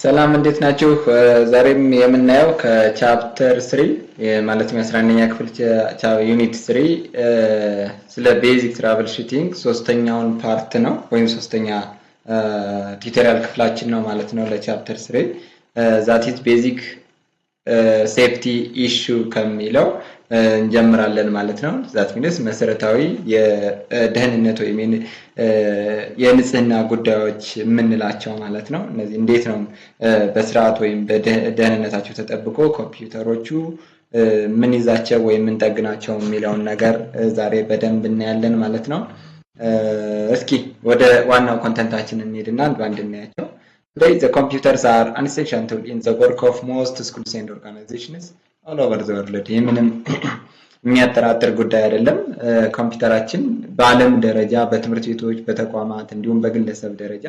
ሰላም እንዴት ናችሁ? ዛሬም የምናየው ከቻፕተር 3 ማለት ነው 11ኛ ክፍል ዩኒት 3 ስለ ቤዚክ ትራቭል ሹቲንግ ሶስተኛውን ፓርት ነው ወይም ሶስተኛ ቲዩቶሪያል ክፍላችን ነው ማለት ነው ለቻፕተር 3 that is basic safety issue ከሚለው እንጀምራለን ማለት ነው that means መሰረታዊ የደህንነት ወይም የንጽህና ጉዳዮች ምንላቸው ማለት ነው እነዚህ እንዴት ነው በስርዓት ወይም በደህንነታቸው ተጠብቆ ኮምፒውተሮቹ ምን ይዛቸው ወይም ምን ጠግናቸው የሚለውን ነገር ዛሬ በደንብ እናያለን ማለት ነው እስኪ ወደ ዋናው ኮንተንታችን እንሄድና አንድ እናያቸው Today the computers are essential in the work of most schools and organizations all over the world. ይሄንም የሚያጠራጥር ጉዳይ አይደለም ኮምፒውተራችን በአለም ደረጃ በትምህርት ቤቶች በተቋማት እንዲሁም በግለሰብ ደረጃ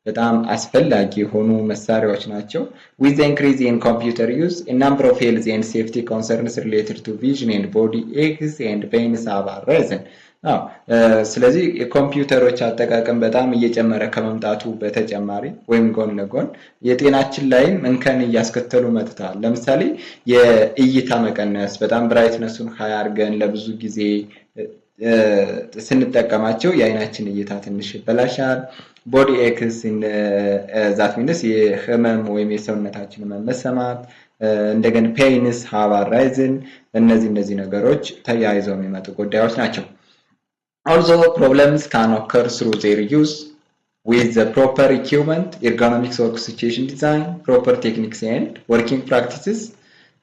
በጣም አስፈላጊ ሆኑ መሳሪያዎች ናቸው with the increase in computer use a number of health and safety concerns related to vision and body aches and pains have arisen ስለዚህ የኮምፒውተሮች አጠቃቀም በጣም እየጨመረ ከመምጣቱ በተጨማሪ ወይም ጎን ለጎን የጤናችን ላይም እንከን እያስከተሉ መጥተዋል ለምሳሌ የእይታ መቀነስ በጣም ብራይትነሱን ሃይ አድርገን ለብዙ ጊዜ ስንጠቀማቸው የአይናችን እይታ ትንሽ ይበላሻል ቦዲ ኤክስ that means የህመም ወይም የሰውነታችን መመሰማት እንደገና ፔይንስ ሃቭ አራይዝን እነዚህ ነገሮች ተያይዘው የሚመጡ ጉዳዮች ናቸው Also, problems can occur through their use with the proper equipment, ergonomic workstation design, proper techniques and working practices.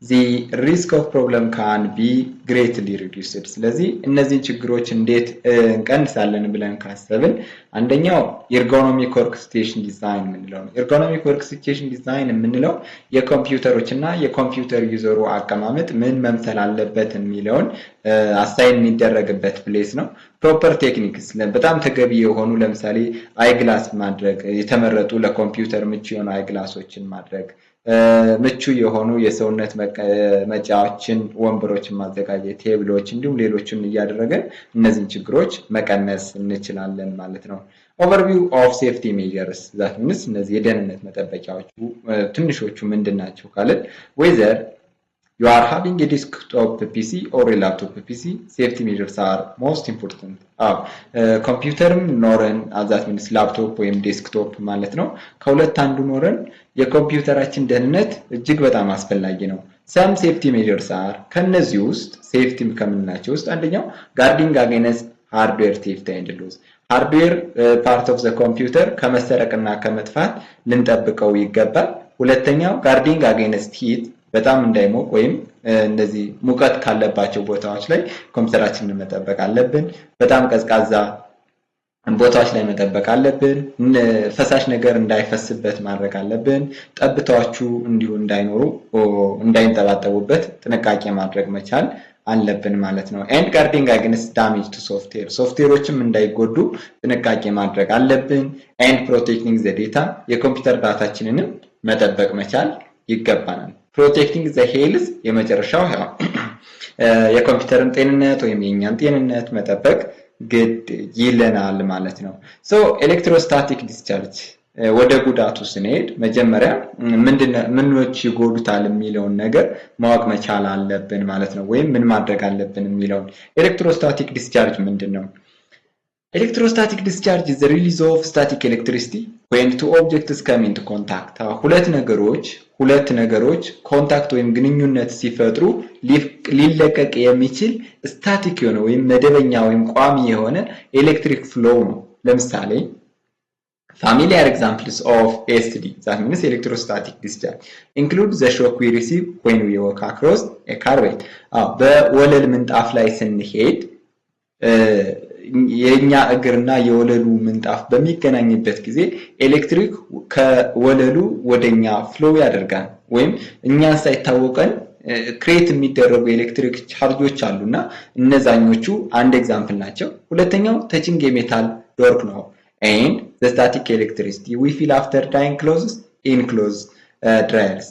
The risk of problem can be greatly reduced. ስለዚህ እነዚህ ችግሮች እንዴት እንቀንሳለን ብለን ካሰብን አንደኛው ergonomic workstation design ምንለው ነው ergonomic workstation design ምንለው የኮምፒውተሮችና የኮምፒውተር ዩዘሩ አቀማመጥ ምን መምሰል አለበት የሚለውን አሳይን የሚደረግበት ፕሌስ ነው ፕሮፐር ቴክኒክስ በጣም ተገቢ የሆኑ ለምሳሌ አይግላስ ማድረግ የተመረጡ ለኮምፒውተር ምቹ የሆኑ አይግላሶችን ማድረግ ምቹ የሆኑ የሰውነት መጫዎችን ወንበሮችን ማዘጋጀት ቴብሎች እንዲሁም ሌሎችን እያደረገን እነዚህን ችግሮች መቀነስ እንችላለን ማለት ነው overview of safety measures that means እነዚህ የደህንነት መጠበቂያዎቹ ትንሾቹ ምንድናቸው ካልን whether you are having a desktop PC or a laptop PC safety measures are most important ኮምፒውተርም ኖረን that means laptop ወይም ዴስክቶፕ ማለት ነው ከሁለት አንዱ ኖረን የኮምፒውተራችን ደህንነት እጅግ በጣም አስፈላጊ ነው some safety measures are ከነዚህ ውስጥ ሴፍቲ ከምንላቸው ውስጥ አንደኛው guarding against hardware theft and loss hardware part of the computer ከመሰረቅና ከመጥፋት ልንጠብቀው ይገባል ሁለተኛው guarding against heat በጣም እንዳይሞቅ ወይም እንደዚህ ሙቀት ካለባቸው ቦታዎች ላይ ኮምፒውተራችንን መጠበቅ አለብን በጣም ቀዝቃዛ ቦታዎች ላይ መጠበቅ አለብን ፈሳሽ ነገር እንዳይፈስበት ማድረግ አለብን ጠብታዎቹ እንዲሁ እንዳይኖሩ እንዳይንጠባጠቡበት ጥንቃቄ ማድረግ መቻል አለብን ማለት ነው and guarding against damage to softwareዎችም እንዳይጎዱ ጥንቃቄ ማድረግ አለብን and protecting the data የኮምፒውተር ዳታችንንም መጠበቅ መቻል ይገባናል protecting the health የመጨረሻው የኮምፒውተርን ጤንነት ወይም የኛን ጤንነት መጠበቅ ግድ ይለናል ማለት ነው so electrostatic discharge ወደ ጉዳቱ ስንሄድ መጀመሪያ ምንኖች ይጎዱታል የሚለውን ነገር ማወቅ መቻል አለብን ማለት ነው ወይም ምን ማድረግ አለብን የሚለውን electrostatic discharge ምንድነው Electrostatic discharge is the release of static electricity when two objects come into contact. ሁለት ነገሮች ኮንታክት ወይም ግንኙነት ሲፈጥሩ ሊለቀቅ የሚችል ስታቲክ የሆነ ወይም መደበኛ ወይም ቋሚ የሆነ ኤሌክትሪክ ፍሎው ነው። ለምሳሌ familiar examples of ESD that means electrostatic discharge include the shock we receive when we walk across a carpet. በወለል ምንጣፍ ላይ ስንሄድ የኛ እግርና የወለሉ ምንጣፍ በሚገናኝበት ጊዜ ኤሌክትሪክ ከወለሉ ወደኛ ፍሎ ያደርጋል ወይም እኛን ሳይታወቀን ክሬት የሚደረጉ ኤሌክትሪክ ቻርጆች አሉና እነዛኞቹ አንድ ኤግዛምፕል ናቸው ሁለተኛው touching a metal door knob and the static electricity we feel after tying closes in close dryers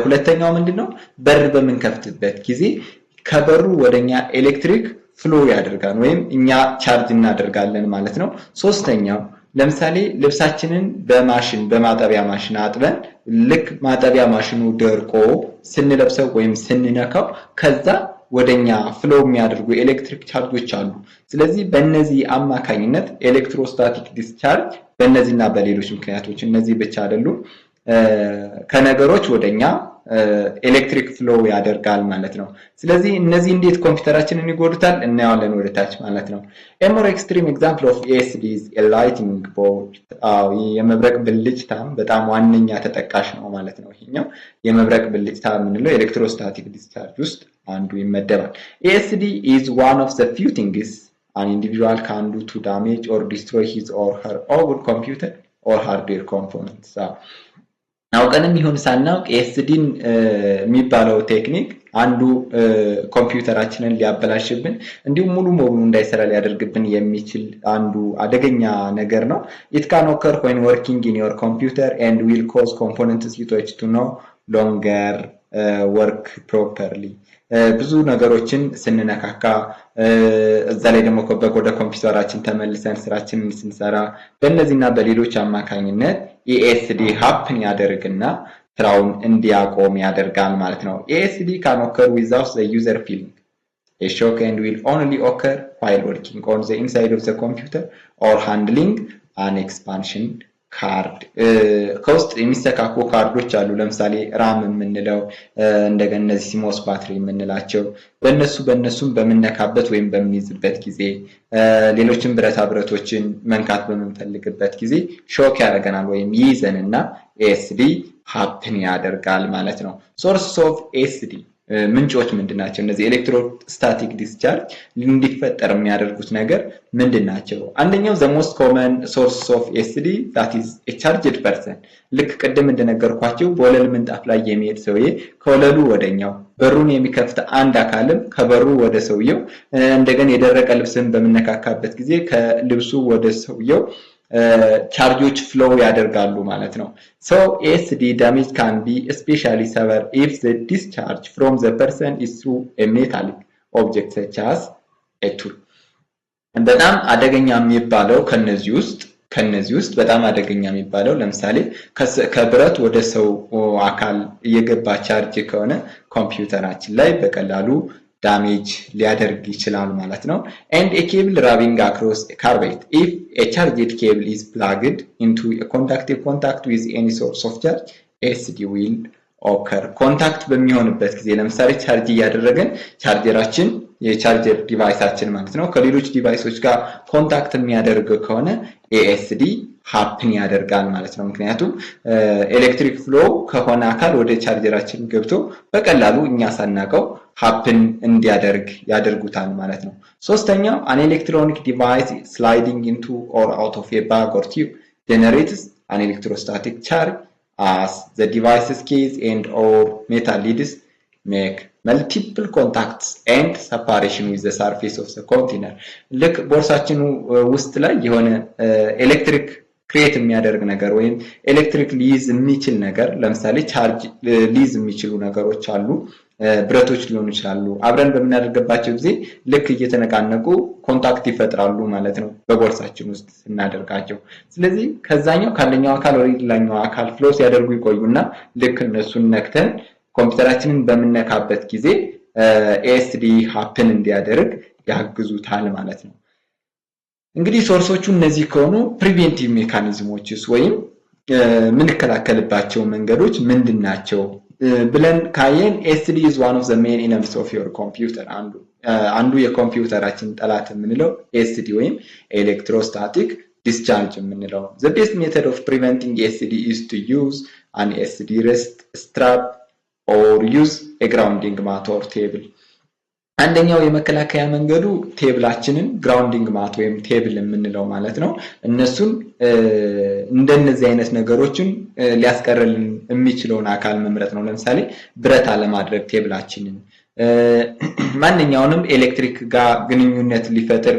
ሁለተኛው ምንድነው በር በመንከፍትበት ጊዜ ከበሩ ወደኛ ኤሌክትሪክ ፍሎ ያደርጋል ወይም እኛ ቻርጅ እናደርጋለን ማለት ነው ሶስተኛው ለምሳሌ ልብሳችንን በማጠቢያ ማሽን አጥበን ልክ ማጠቢያ ማሽኑ ደርቆ ስንለብሰው ወይም ስንነካው ከዛ ወደኛ ፍሎ የሚያደርጉ ኤሌክትሪክ ቻርጆች አሉ። ስለዚህ በእነዚህ አማካኝነት ኤሌክትሮስታቲክ ዲስቻርጅ በእነዚህና በሌሎች ምክንያቶች እነዚህ ብቻ አይደሉም ከነገሮች ወደኛ ኤሌክትሪክ ፍሎ ያደርጋል ማለት ነው። ስለዚህ እነዚህ እንዴት ኮምፒውተራችንን ይጎዱታል እናያለን ወደታች ማለት ነው። A more extreme example of ASD is a lightning bolt. የመብረቅ ብልጭታ በጣም ዋነኛ ተጠቃሽ ነው ማለት ነው። ይሄኛው የመብረቅ ብልጭታ የምንለው ኤሌክትሮስታቲክ ዲስቻርጅ ውስጥ አንዱ ይመደባል። ASD is one of the few things an individual can do to damage or destroy his or her own computer or hardware components. አውቀንም ይሁን ሳናውቅ ኤስዲን የሚባለው ቴክኒክ አንዱ ኮምፒውተራችንን ሊያበላሽብን እንዲሁም ሙሉ ሙሉ እንዳይሰራ ሊያደርግብን የሚችል አንዱ አደገኛ ነገር ነው። It can occur when working in your computer and will cause components switch to no longer work properly. ብዙ ነገሮችን ስንነካካ እዛ ላይ ደግሞ ወደ ኮምፒውተራችን ተመልሰን ስራችንን ስንሰራ በእነዚህና በሌሎች አማካኝነት ASD happen ያደርግና ስራውን እንዲያቆም ያደርጋል ማለት ነው። ASD can occur without the user feeling a shock and will only occur while working on the inside of the computer or handling an expansion ካርድ ከውስጥ የሚስተካኩ ካርዶች አሉ። ለምሳሌ ራም የምንለው እንደገና እነዚህ ሲሞስ ባትሪ የምንላቸው በእነሱም በመነካበት ወይም በሚይዝበት ጊዜ ሌሎችን ብረታ ብረቶችን መንካት በመንፈልግበት ጊዜ ሾክ ያደርገናል ወይም ይይዘንና ASD happen ያደርጋል ማለት ነው። ሶርስ ኦፍ ASD ምንጮች ምንድናቸው? እነዚህ ኤሌክትሮስታቲክ ዲስቻርጅ እንዲፈጠር የሚያደርጉት ነገር ምንድናቸው? አንደኛው the most common source of ASD that is a charged person ልክ ቅድም እንደነገርኳችሁ በወለል ምንጣፍ ላይ የሚሄድ ሰውዬ ከወለሉ ወደኛው በሩን የሚከፍት አንድ አካልም ከበሩ ወደ ሰውየው እንደገና የደረቀ ልብስን በመነካካበት ጊዜ ከልብሱ ወደ ሰውየው charges flow ያደርጋሉ ማለት ነው። So ASD damage can be especially severe if the discharge from the person is through a metallic object such as a tool. በጣም አደገኛ የሚባለው ከነዚህ ውስጥ በጣም አደገኛ የሚባለው ለምሳሌ ከብረት ወደ ሰው አካል እየገባ ቻርጅ ከሆነ ኮምፒውተራችን ላይ በቀላሉ damage ሊያደርግ ይችላል ማለት ነው። And a cable running across a carbide if a charged cable is plugged into a conductive contact with any source of charge ASD will occur. ኮንታክት በሚሆንበት ጊዜ ለምሳሌ ቻርጅ እያደረገን ቻርጀራችን የቻርጀር ዲቫይሳችን ማለት ነው ከሌሎች ዲቫይሶች ጋር ኮንታክት የሚያደርግ ከሆነ ASD happen ያደርጋል ማለት ነው። ምክንያቱም ኤሌክትሪክ ፍሎ ከሆነ አካል ወደ ቻርጀራችን ገብቶ በቀላሉ እኛ ሳናቀው happen እንዲያደርግ ያደርጉታል ማለት ነው። ሶስተኛው an electronic device sliding into or out of a bag or tube generates an electrostatic charge as the device's case and or metal leads make multiple contacts and separation with the surface of the container. ልክ ቦርሳችን ውስጥ ላይ የሆነ ኤሌክትሪክ ክሬት የሚያደርግ ነገር ወይም ኤሌክትሪክ ሊይዝ የሚችል ነገር ለምሳሌ ቻርጅ ሊይዝ የሚችሉ ነገሮች አሉ ብረቶች ሊሆኑ ይችላሉ አብረን በመናደርግባቸው ጊዜ ልክ እየተነቃነቁ ኮንታክት ይፈጥራሉ ማለት ነው በቦርሳችን ውስጥ እናደርጋቸው ስለዚህ ከዛኛው ካለኛው አካል ወደ ሌላኛው አካል ፍሎ ሲያደርጉ ይቆዩና ልክ እነሱን ነክተን ኮምፒውተራችንን በመነካበት ጊዜ ASD happen እንዲያደርግ ያግዙታል ማለት ነው እንግዲህ ሶርሶቹ እነዚህ ከሆኑ ፕሪቬንቲቭ ሜካኒዝሞችስ ወይም ምን ከላከልባቸው መንገዶች ምንድናቸው ብለን ካየን ASD is one of the main enemies of your computer አንዱ የኮምፒውተራችን ጠላት የምንለው ASD ወይም electrostatic discharge የምንለው the best method of preventing ASD is to use an ASD rest strap or use a grounding mat or table አንደኛው የመከላከያ መንገዱ ቴብላችንን ግራውንዲንግ ማት ወይም ቴብል የምንለው ማለት ነው እነሱን እንደነዚህ አይነት ነገሮችን ሊያስቀርልን የሚችለውን አካል መምረጥ ነው ለምሳሌ ብረት አለማድረግ ቴብላችንን ማንኛውንም ኤሌክትሪክ ጋር ግንኙነት ሊፈጥር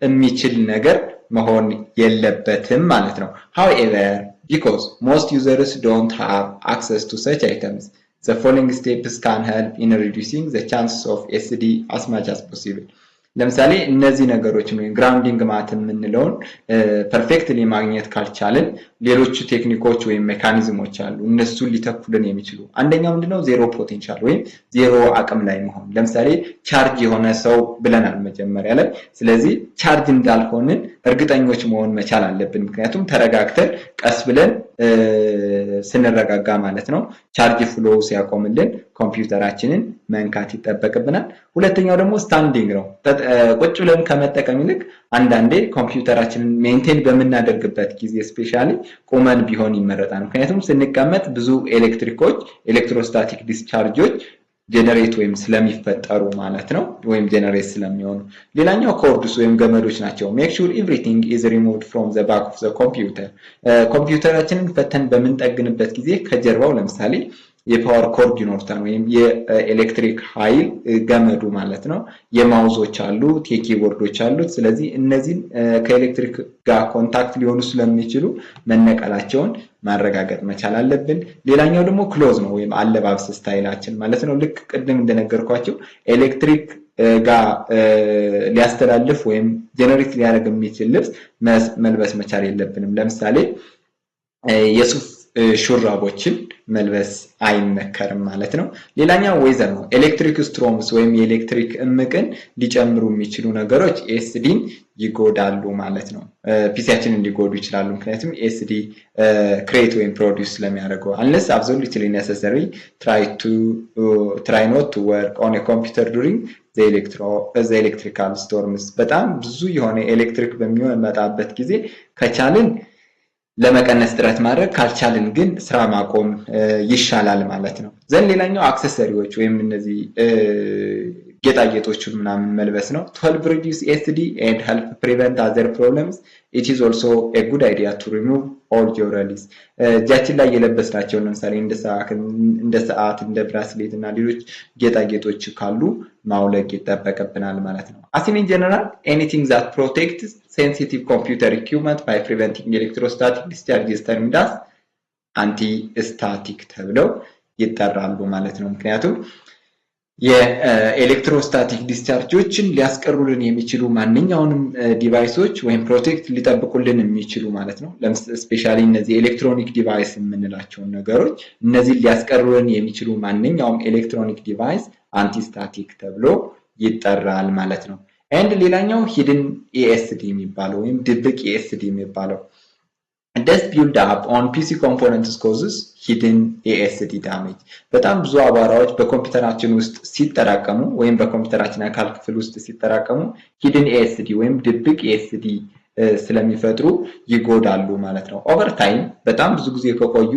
የሚችል ነገር መሆን የለበትም ማለት ነው however because most users don't have access to such items the following steps can help in reducing the chances of ASD as much as possible. ለምሳሌ እነዚህ ነገሮችን ወይ ግራውንዲንግ ማት የምንለውን ፐርፌክትሊ ማግኘት ካልቻለን ሌሎች ቴክኒኮች ወይ ሜካኒዝሞች አሉ እነሱን ሊተኩልን የሚችሉ አንደኛው ምንድነው ዜሮ ፖቴንሻል ወይ ዜሮ አቅም ላይ መሆን ለምሳሌ ቻርጅ የሆነ ሰው ብለናል መጀመሪያ ላይ ስለዚህ ቻርጅ እንዳልሆንን እርግጠኞች መሆን መቻል አለብን ምክንያቱም ተረጋግተን ቀስ ብለን ስንረጋጋ ማለት ነው ቻርጅ ፍሎ ሲያቆምልን ኮምፒውተራችንን መንካት ይጠበቅብናል ሁለተኛው ደግሞ ስታንዲንግ ነው ቁጭ ብለን ከመጠቀም ይልቅ አንዳንዴ ኮምፒውተራችንን ሜንቴን በመናደርግበት ጊዜ ስፔሻሊ ቆመን ቢሆን ይመረጣል ምክንያቱም ስንቀመጥ ብዙ ኤሌክትሪኮች ኤሌክትሮስታቲክ ዲስቻርጆች ጀነሬት ወይም ስለሚፈጠሩ ማለት ነው ወይም ጀነሬት ስለሚሆኑ ሌላኛው ኮርድስ ወይም ገመዶች ናቸው make sure everything is removed from the back of the computer ኮምፒውተራችንን ፈተን በመንጠግንበት ጊዜ ከጀርባው ለምሳሌ የፓወር ኮርድ ይኖርታል ወይም የኤሌክትሪክ ኃይል ገመዱ ማለት ነው የማውዞች አሉ የኪቦርዶች አሉ ስለዚህ እነዚህ ከኤሌክትሪክ ጋር ኮንታክት ሊሆኑ ስለሚችሉ መነቀላቸውን ማረጋገጥ መቻል አለብን ሌላኛው ደግሞ ክሎዝ ነው ወይም አለባበስ ስታይላችን ማለት ነው ልክ ቅድም እንደነገርኳችሁ ኤሌክትሪክ ጋር ሊያስተላልፍ ወይም ጀነሬት ሊያደርግ የሚችል ልብስ መልበስ መቻል የለብንም ለምሳሌ የሱፍ ሹራቦችን መልበስ አይመከርም ማለት ነው ሌላኛው ዌዘር ነው ኤሌክትሪክ ስትሮምስ ወይም የኤሌክትሪክ እምቅን ሊጨምሩ የሚችሉ ነገሮች ኤስዲን ይጎዳሉ ማለት ነው ፒሲያችንን ሊጎዱ ይችላሉ ምክንያቱም ኤስዲ ክሬት ወይም ፕሮዲዩስ ስለሚያደርገው unless absolutely necessary try not to work on a computer during the electrical storms በጣም ብዙ የሆነ ኤሌክትሪክ በሚመጣበት ጊዜ ከቻልን ለመቀነስ ጥረት ማድረግ ካልቻልን ግን ስራ ማቆም ይሻላል ማለት ነው ዘን ሌላኛው አክሰሰሪዎች ወይም እነዚህ ጌጣጌጦችን ምናምን መልበስ ነው to help reduce SD and help prevent other problems it is also a good idea to remove all jewelries እጃችን ላይ የለበስናቸው ለምሳሌ እንደ ሰዓት እንደ ብራስሌት እና ሌሎች ጌጣጌጦች ካሉ ማውለቅ ይጠበቅብናል ማለት ነው as in general anything that protects sensitive computer equipment by preventing electrostatic discharges termed as anti-static ተብለው ይጠራሉ ማለት ነው ምክንያቱም የኤሌክትሮስታቲክ ዲስቻርጆችን ሊያስቀሩልን የሚችሉ ማንኛውንም ዲቫይሶች ወይም ፕሮቴክት ሊጠብቁልን የሚችሉ ማለት ነው ስፔሻሊ እነዚህ ኤሌክትሮኒክ ዲቫይስ የምንላቸው ነገሮች እነዚህ ሊያስቀሩልን የሚችሉ ማንኛውም ኤሌክትሮኒክ ዲቫይስ አንቲስታቲክ ተብሎ ይጠራል ማለት ነው and ሌላኛው hidden ESD የሚባለው ወይም ድብቅ ESD የሚባለው dust build up on PC components causes hidden ESD damage በጣም ብዙ አቧራዎች በኮምፒውተራችን ውስጥ ሲጠራቀሙ ወይም በኮምፒውተራችን አካል ክፍል ውስጥ ሲጠራቀሙ hidden ESD ወይም ድብቅ ESD ስለሚፈጥሩ ይጎዳሉ ማለት ነው over time በጣም ብዙ ጊዜ ከቆዩ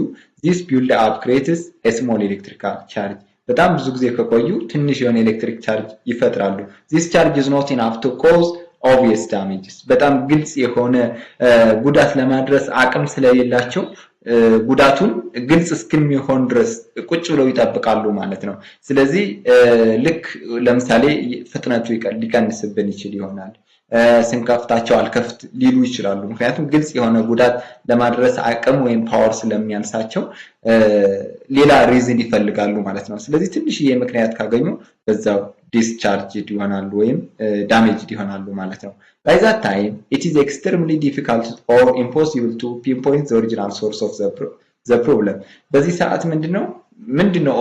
this build up creates a small electrical charge በጣም ብዙ ጊዜ ከቆዩ ትንሽ የሆነ ኤሌክትሪክ ቻርጅ ይፈጥራሉ this charge is not enough to cause obvious damages በጣም ግልጽ የሆነ ጉዳት ለማድረስ አቅም ስለሌላቸው ጉዳቱን ግልጽ እስከሚሆን ድረስ ቁጭ ብለው ይጠብቃሉ ማለት ነው ስለዚህ ልክ ለምሳሌ ፍጥነቱ ሊቀንስብን ይችል ይሆናል ስንከፍታቸው አልከፍት ሊሉ ይችላሉ ምክንያቱም ግልጽ የሆነ ጉዳት ለማድረስ አቅም ወይም ፓወር ስለሚያንሳቸው ሌላ ሪዝን ይፈልጋሉ ማለት ነው ስለዚህ ትንሽ የምክንያት ካገኙ በዛው discharged ይሆናሉ ወይም damaged ይሆናሉ ማለት ነው by that time it is extremely difficult or impossible to pinpoint the original source of the problem በዚህ ሰዓት ምንድነው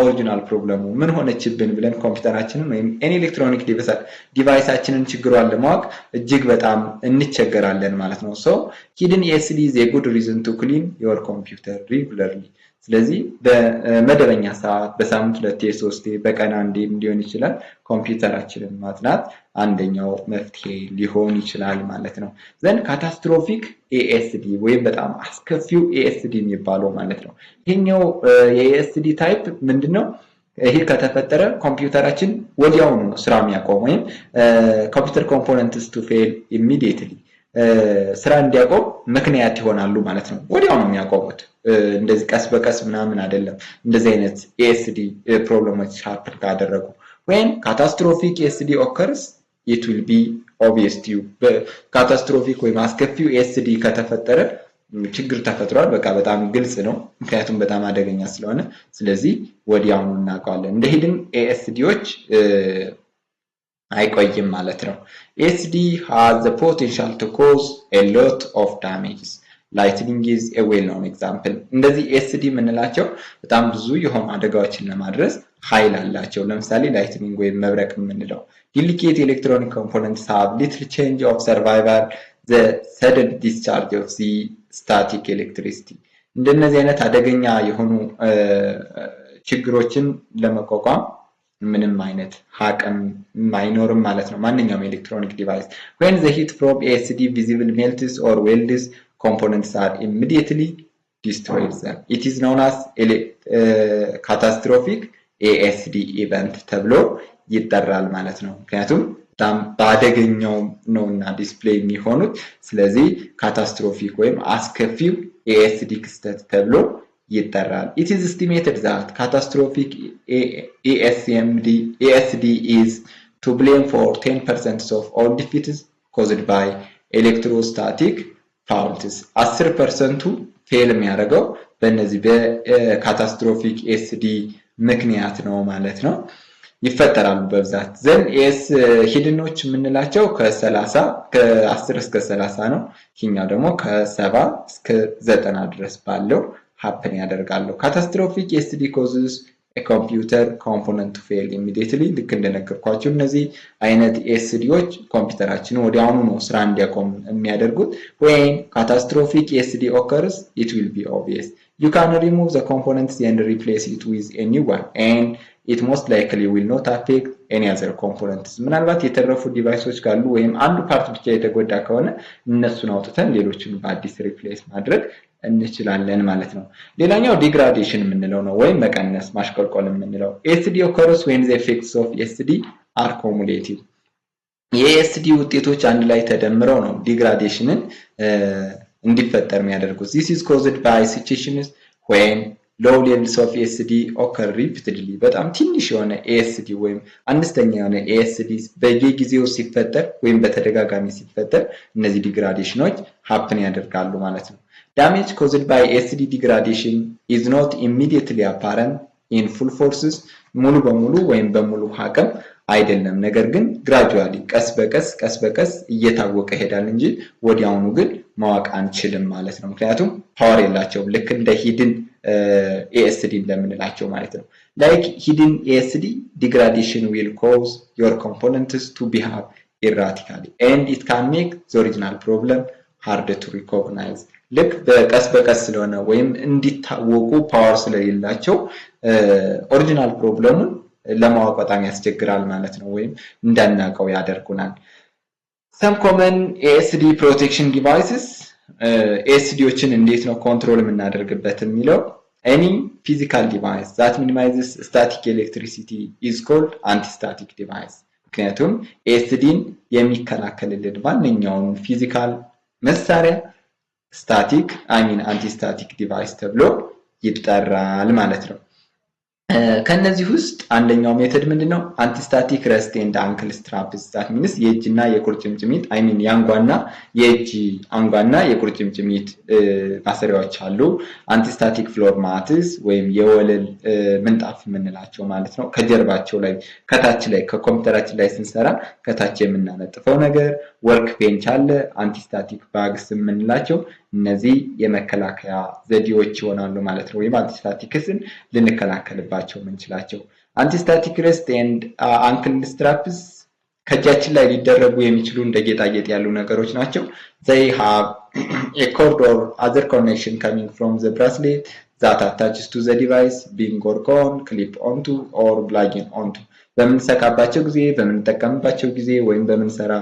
ኦሪጂናል ፕሮብለሙ ምን ሆነችብን ብለን ኮምፒውተራችንን ወይም ኤሌክትሮኒክ ዲቫይሳችንን ችግሯን ለማወቅ እጅግ በጣም እንቸገራለን ማለት ነው so hidden ESD is a good reason to clean your computer regularly ስለዚህ በመደበኛ ሰዓት በሳምንት 2-3 በቀን አንዴ እንዲሆን ይችላል ኮምፒውተራችንን ማጥናት አንደኛው መፍትሄ ሊሆን ይችላል ማለት ነው ዘን ካታስትሮፊክ ESD ወይም በጣም አስከፊው ESD የሚባለው ማለት ነው ይሄኛው የESD ታይፕ ምንድነው ይሄ ከተፈጠረ ኮምፒውተራችን ወዲያውኑ ነው ስራ የሚያቆም ወይም ኮምፒውተር ኮምፖነንትስ to fail immediately ስራ እንዲያቆም ምክንያት ይሆናሉ ማለት ነው ወዲያው ነው የሚያቆሙት እንደዚህ ቀስ በቀስ ምናምን አይደለም እንደዚህ አይነት ESD ፕሮብሌሞች ሀፕን ካደረጉ when catastrophic ESD occurs it will be obvious to you catastrophic ወይ አስከፊው ESD ከተፈጠረ ችግር ተፈጥሯል በቃ በጣም ግልጽ ነው ምክንያቱም በጣም አደገኛ ስለሆነ ስለዚህ ወዲያውኑ እናውቃለን እንደ hidden ESDዎች አይቆይም ማለት ነው። ኤስዲ has the potential to cause a lot of damages. Lightning is a well-known example. እንደዚህ ኤስዲ የምንላቸው በጣም ብዙ የሆኑ አደጋዎችን ለማድረስ ኃይል አላቸው። ለምሳሌ ላይትኒንግ ወይም መብረቅ የምንለው delicate electronic components have little change of survival the sudden discharge of the static electricity. እንደነዚህ አይነት አደገኛ የሆኑ ችግሮችን ለመቋቋም ምንም አይነት አቅም አይኖርም ማለት ነው ማንኛውም ኤሌክትሮኒክ ዲቫይስ when the heat from ASD visible melts or welds components are immediately destroyed. It is known as catastrophic ASD event ተብሎ ይጠራል ማለት ነው ምክንያቱም በጣም ባደገኛው ነውና ዲስፕሌይ የሚሆኑት ስለዚህ ካታስትሮፊክ ወይም አስከፊው ASD ክስተት ተብሎ ይጠራል it is estimated that catastrophic ASD is to blame for 10% of all defeats caused by electrostatic faults 10% ፌል የሚያደርገው በእነዚህ በካታስትሮፊክ ASD ምክንያት ነው ማለት ነው ይፈጠራሉ በብዛት ዘን ኤስ ሂድኖች የምንላቸው ከ10 እስከ 30 ነው ይሄኛው ደግሞ ከ70 እስከ 90 ድረስ ባለው happen ያደርጋሉ catastrophic ASD causes a computer component to fail immediately ልክ እንደነገርኳችሁ እነዚህ አይነት ASDዎች ኮምፒውተራችን ወዲያውኑ ነው ስራ እንዲያቆም የሚያደርጉት when catastrophic ASD occurs it will be obvious you can remove the components and replace it with a new one and it most likely will not affect any other components ምናልባት የተረፉ ዲቫይሶች ካሉ ወይም አንዱ ፓርት ብቻ የተጎዳ ከሆነ እነሱን አውጥተን ሌሎችን በአዲስ ሪፕሌስ ማድረግ እንችላለን ማለት ነው ሌላኛው ዲግራዴሽን የምንለው ነው ወይም መቀነስ ማሽቆልቆል የምንለው ASD occurs when the effects of ASD are cumulative የASD ውጤቶች አንድ ላይ ተደምረው ነው ዲግራዴሽንን እንዲፈጠር የሚያደርጉት this is caused by situations when low levels of ASD occur repeatedly በጣም ትንሽ የሆነ ASD ወይም አነስተኛ የሆነ ASD በየጊዜው ሲፈጠር ወይም በተደጋጋሚ ሲፈጠር እነዚህ ዲግራዴሽኖች happen ያደርጋሉ ማለት ነው damage caused by ASD degradation is not immediately apparent in full forces ሙሉ በሙሉ ወይም በሙሉ አቅም አይደለም ነገር ግን gradually ቀስ በቀስ እየታወቀ ሄዳል እንጂ ወዲያውኑ ግን ማወቅ አንችልም ማለት ነው ምክንያቱም ፓወር የላቸውም ልክ እንደ hidden ASD እንደምንላቸው ማለት ነው like hidden ASD degradation will cause your components to behave erratically and it can make the original problem harder to recognize ልክ በቀስ ስለሆነ ወይም እንዲታወቁ ፓወር ስለሌላቸው ኦሪጂናል ፕሮብሌሙን ለማወቅ በጣም ያስቸግራል ማለት ነው ወይም እንዳናቀው ያደርጉናል some common ASD protection devices ASDዎችን እንዴት ነው ኮንትሮል የምናደርግበት የሚለው any physical device that minimizes static electricity is called anti-static device ምክንያቱም ASDን የሚከላከልልን ማንኛውም ፊዚካል መሳሪያ static anti-static device ተብሎ ይጠራል ማለት ነው ከነዚህ ውስጥ አንደኛው ሜተድ ምንድነው አንቲስታቲክ ረስት ኤንድ አንክል ስትራፕስ that means የእጅና የቁርጭምጭሚት ያንጓና የእጅ አንጓና የቁርጭምጭሚት ማሰሪያዎች አሉ አንቲስታቲክ ፍሎር ማትስ ወይም የወለል ምንጣፍ የምንላቸው ማለት ነው ከጀርባቸው ላይ ከታች ላይ ከኮምፒውተራችን ላይ ስንሰራ ከታች የምናነጥፈው ነገር ወርክ ቤንች አለ አንቲስታቲክ ባግስ የምንላቸው እነዚህ የመከላከያ ዘዴዎች ይሆናሉ ማለት ነው ወይም አንቲስታቲክስን ልንከላከልባቸው ምንችላቸው አንቲስታቲክ ረስት ኤንድ አንክል ስትራፕስ ከእጃችን ላይ ሊደረጉ የሚችሉ እንደ ጌጣጌጥ ያሉ ነገሮች ናቸው they have a cord or other connection coming from the bracelet that attaches to the device being or gone clip onto or plugging onto በምንሰካባቸው ጊዜ በምንጠቀምባቸው ጊዜ ወይም በምንሰራ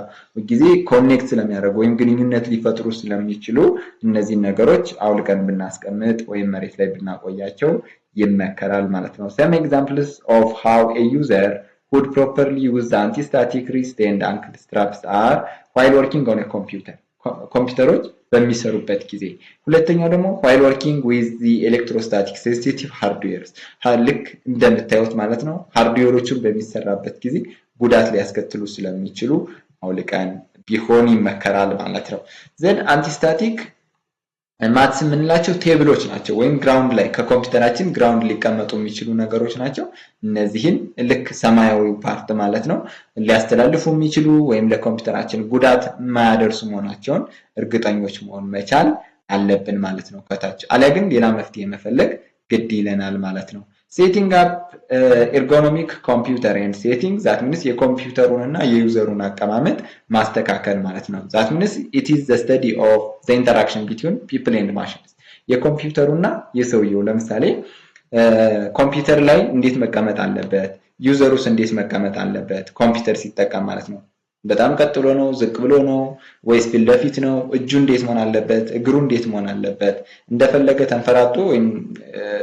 ጊዜ ኮኔክት ስለሚያደርጉ ወይም ግንኙነት ሊፈጥሩ ስለሚችሉ እነዚህ ነገሮች አውልቀን ብናስቀምጥ ወይም መሬት ላይ ብናቆያቸው ይመከራል ማለት ነው some examples of how a user would properly use the anti-static wrist and ankle straps are while working on a computer ኮምፒውተሮች በሚሰሩበት ጊዜ ሁለተኛው ደግሞ while working with the electrostatic sensitive hardware ልክ እንደምታዩት ማለት ነው ሃርድዌሮቹን በሚሰራበት ጊዜ ጉዳት ሊያስከትሉ ስለሚችሉ አውልቀን ቢሆን ይመከራል ማለት ነው then anti-static ማትስ የምንላቸው ቴብሎች ናቸው ወይም ግራውንድ ላይ ከኮምፒውተራችን ግራውንድ ሊቀመጡ የሚችሉ ነገሮች ናቸው። እነዚህን ልክ ሰማያዊ ፓርት ማለት ነው ሊያስተላልፉ የሚችሉ ወይም ለኮምፒውተራችን ጉዳት የማያደርሱ መሆናቸውን እርግጠኞች መሆን መቻል አለብን ማለት ነው ከታች። አለ ግን ሌላ መፍትሄ መፈለግ ግድ ይለናል ማለት ነው። ሴቲንግ አፕ ኤርጎኖሚክ ኮምፒውተር ኤንድ ሴቲንግ ዛት ሚንስ የኮምፒውተሩንና የዩዘሩን አቀማመጥ ማስተካከል ማለት ነው። ዛት ሚንስ ኢት ኢዝ ዘ ስተዲ ኦፍ ዘ ኢንተራክሽን ቢትዊን ፒፕል ኤንድ ማሽንስ የኮምፒውተሩና የሰውየው ለምሳሌ ኮምፒውተር ላይ እንዴት መቀመጥ አለበት፣ ዩዘሩስ እንዴት መቀመጥ አለበት ኮምፒውተር ሲጠቀም ማለት ነው። በጣም ቀጥ ብሎ ነው ዝቅ ብሎ ነው ወይስ ፊት ለፊት ነው፣ እጁ እንዴት መሆን አለበት፣ እግሩ እንዴት መሆን አለበት፣ እንደፈለገ ተንፈራጦ ወይም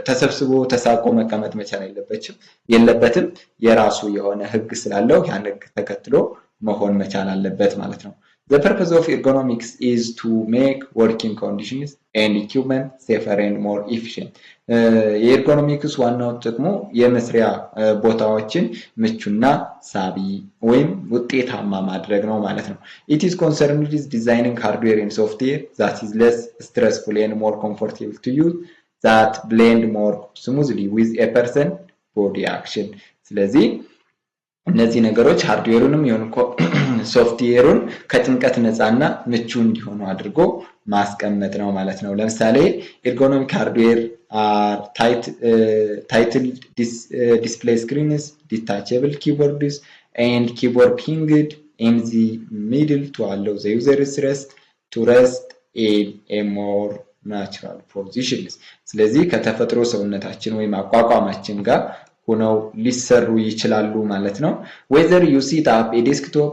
ተሰብስቦ ተሳቆ መቀመጥ መቻል የለበትም። የራሱ የሆነ ህግ ስላለው ያን ህግ ተከትሎ መሆን መቻል አለበት ማለት ነው። The purpose of ergonomics is to make working conditions and equipment safer and more efficient. የኤርጎኖሚክስ ዋናው ጥቅሙ የመስሪያ ቦታዎችን ምቹና ሳቢ ወይም ውጤታማ ማድረግ ነው ማለት ነው። It is concerned with designing hardware and software that is less stressful and more comfortable to use, that blend more smoothly with a person body action. ስለዚህ እነዚህ ነገሮች ሃርድዌሩንም ይሁን ሶፍትዌሩን ከጭንቀት ነፃና ምቹ እንዲሆኑ አድርጎ ማስቀመጥ ነው ማለት ነው። ለምሳሌ ኤርጎኖሚክ ሃርድዌር titled display screens, detachable keyboards and keyboard hinged in the middle to allow the user's to rest in a more natural positions. ስለዚህ ከተፈጥሮ ሰውነታችን ወይም አቋቋማችን ጋር ሆነው ሊሰሩ ይችላሉ ማለት ነው። whether you set up a desktop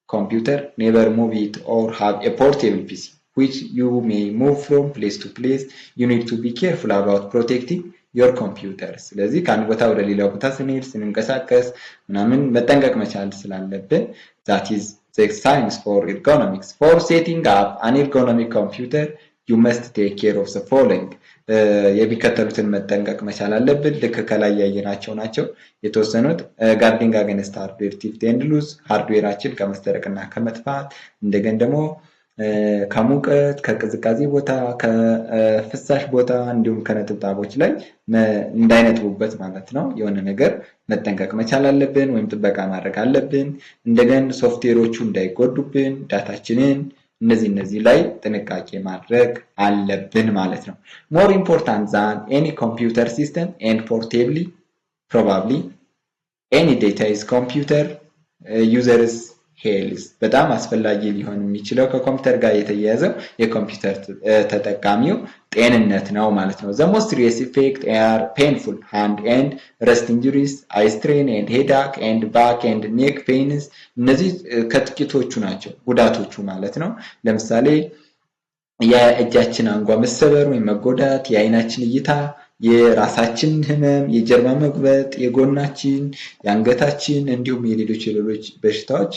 computer, never move it, or have a portable PC which you may move from place to place, you need to be careful about protecting your computer. ስለዚህ ከአንድ ቦታ ወደ ሌላ ቦታ ስንንቀሳቀስ ምናምን መጠንቀቅ መቻል ስላለብን that is the science for ergonomics. For setting up an ergonomic computer, you must take care of the following. የሚከተሉትን መጠንቀቅ መቻል አለብን። ልክ ከላይ ያየናቸው ናቸው የተወሰኑት። ጋርዲንግ አገንስት ሃርድዌር ቲፍት ኤንድ ሉዝ ሃርድዌራችን ከመስተረቅና ከመጥፋት፣ እንደገን ደግሞ ከሙቀት፣ ከቅዝቃዜ ቦታ፣ ከፍሳሽ ቦታ እንዲሁም ከነጥብጣቦች ላይ እንዳይነጥቡበት ማለት ነው የሆነ ነገር መጠንቀቅ መቻል አለብን ወይም ጥበቃ ማድረግ አለብን። እንደገን ሶፍትዌሮቹ እንዳይጎዱብን ዳታችንን እነዚህ ላይ ጥንቃቄ ማድረግ አለብን ማለት ነው። more important than any computer system and portably probably any data is computer users health በጣም አስፈላጊ ሊሆን የሚችለው ከኮምፒውተር ጋር የተያያዘው የኮምፒውተር ተጠቃሚው ጤንነት ነው ማለት ነው። the most serious effects are painful hand and wrist injuries, eye strain and headache and back and neck pains. እነዚህ ከጥቂቶቹ ናቸው ጉዳቶቹ ማለት ነው። ለምሳሌ የእጃችን አንጓ መሰበር ወይም መጎዳት፣ የአይናችን እይታ፣ የራሳችን ህመም፣ የጀርባ መጉበጥ፣ የጎናችን፣ የአንገታችን እንዲሁም የሌሎች በሽታዎች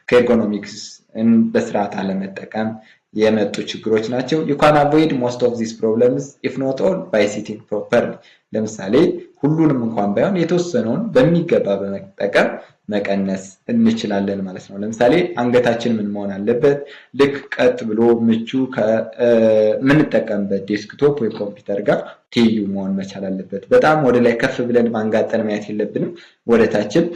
ከኤርጎኖሚክስ በስርዓት አለመጠቀም የመጡ ችግሮች ናቸው። you can avoid most of these problems if not all by sitting properly. ለምሳሌ ሁሉንም እንኳን ባይሆን የተወሰነውን በሚገባ በመጠቀም መቀነስ እንችላለን ማለት ነው። ለምሳሌ አንገታችን ምን መሆን አለበት? ልክ ቀጥ ብሎ ምቹ ከምንጠቀምበት ዴስክቶፕ ወይ ኮምፒውተር ጋር ትይዩ መሆን መቻል አለበት። በጣም ወደ ላይ ከፍ ብለን ማንጋጠን ማየት የለብንም። ወደ ታችን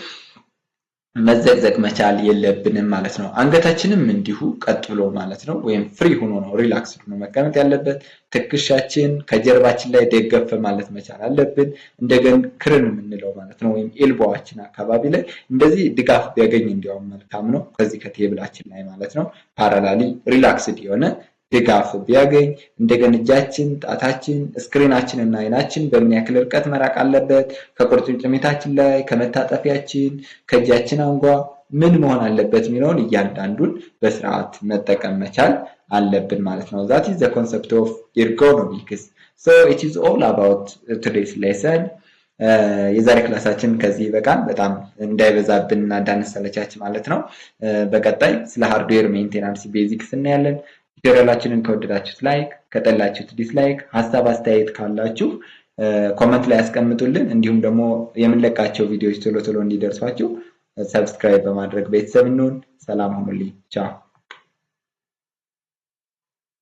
መዘቅዘቅ መቻል የለብንም ማለት ነው። አንገታችንም እንዲሁ ቀጥ ብሎ ማለት ነው ወይም ፍሪ ሆኖ ነው ሪላክስ ሆኖ መቀመጥ ያለበት። ትከሻችን ከጀርባችን ላይ ደገፍ ማለት መቻል አለብን። እንደገን ክርን የምንለው ማለት ነው ወይም ኤልቦዋችን አካባቢ ላይ እንደዚህ ድጋፍ ቢያገኝ እንዲያውም መልካም ነው። ከዚህ ከቴብላችን ላይ ማለት ነው ፓራላሊ ሪላክስድ የሆነ ድጋፍ ቢያገኝ። እንደገን እጃችን፣ ጣታችን፣ ስክሪናችን እና አይናችን በምን ያክል ርቀት መራቅ አለበት? ከቁርጭምጭሚታችን ላይ፣ ከመታጠፊያችን፣ ከእጃችን አንጓ ምን መሆን አለበት የሚለውን እያንዳንዱን በስርዓት መጠቀም መቻል አለብን ማለት ነው። that is the concept of ergonomics. so it is all about today's lesson. የዛሬ ክላሳችን ከዚህ ይበቃል። በጣም እንዳይበዛብንና እንዳንሰለቻች ማለት ነው። በቀጣይ ስለ ሃርድዌር ሜንቴናንስ ቤዚክስ እናያለን። ቱቶሪያላችንን ከወደዳችሁት ላይክ፣ ከጠላችሁት ዲስላይክ፣ ሐሳብ አስተያየት ካላችሁ ኮሜንት ላይ አስቀምጡልን። እንዲሁም ደግሞ የምንለቃቸው ቪዲዮዎች ቶሎ እንዲደርሷችሁ ሰብስክራይብ በማድረግ ቤተሰብ እንሁን። ሰላም ሁኑልኝ። ቻው።